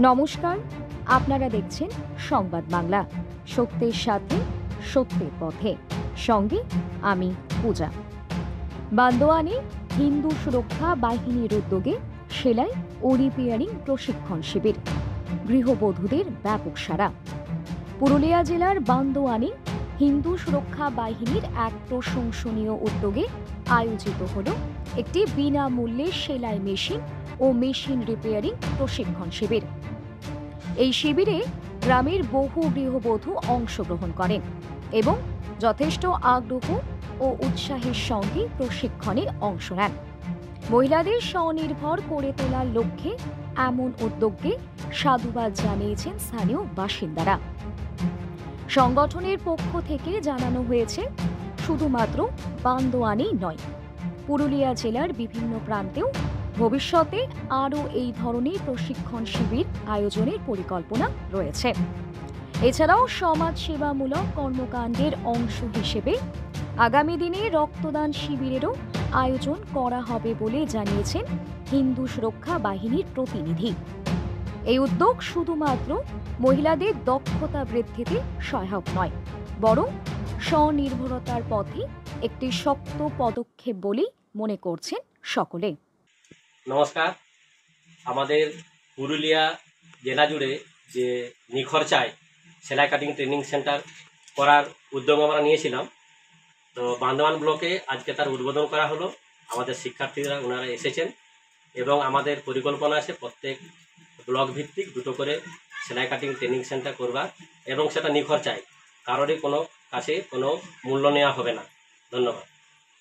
নমস্কার, আপনারা দেখছেন সংবাদ বাংলা। সত্যের সাথে সত্যের পথে, সঙ্গে আমি পূজা। বান্দোয়ানে হিন্দু সুরক্ষা বাহিনীর উদ্যোগে সেলাই ও রিপেয়ারিং প্রশিক্ষণ শিবির, গৃহবধূদের ব্যাপক সাড়া। পুরুলিয়া জেলার বান্দোয়ানে হিন্দু সুরক্ষা বাহিনীর এক প্রশংসনীয় উদ্যোগে আয়োজিত হল একটি বিনামূল্যে সেলাই মেশিন ও মেশিন রিপেয়ারিং প্রশিক্ষণ শিবির। এই শিবিরে গ্রামের বহু গৃহবধূ অংশগ্রহণ করেন এবং যথেষ্ট আগ্রহ ও উৎসাহের সঙ্গে প্রশিক্ষণে অংশ নেন। মহিলাদের স্বনির্ভর করে তোলার লক্ষ্যে এমন উদ্যোগকে সাধুবাদ জানিয়েছেন স্থানীয় বাসিন্দারা। সংগঠনের পক্ষ থেকে জানানো হয়েছে, শুধুমাত্র বান্দোয়ানেই নয়, পুরুলিয়া জেলার বিভিন্ন প্রান্তেও ভবিষ্যতে আরও এই ধরনের প্রশিক্ষণ শিবির আয়োজনের পরিকল্পনা রয়েছে। এছাড়াও সমাজ সেবামূলক কর্মকাণ্ডের অংশ হিসেবে আগামী দিনে রক্তদান শিবিরেরও আয়োজন করা হবে বলে জানিয়েছেন হিন্দু সুরক্ষা বাহিনীর প্রতিনিধি। এই উদ্যোগ শুধুমাত্র মহিলাদের দক্ষতা বৃদ্ধিতে সহায়ক নয়, বরং স্বনির্ভরতার পথে একটি শক্ত পদক্ষেপ বলেই মনে করছেন সকলে। নমস্কার। আমাদের পুরুলিয়া জেলা জুড়ে যে নিখরচায় সেলাই কাটিং ট্রেনিং সেন্টার করার উদ্যোগ আমরা নিয়েছিলাম, তো বান্দোয়ান ব্লকে আজকে তার উদ্বোধন করা হলো। আমাদের শিক্ষার্থীরা ওনারা এসেছেন এবং আমাদের পরিকল্পনা আছে প্রত্যেক ব্লক ভিত্তিক দুটো করে সেলাই কাটিং ট্রেনিং সেন্টার করবার, এবং সেটা নিখরচায়, কারোরই কোনো কাছে কোনো মূল্য নেওয়া হবে না। ধন্যবাদ।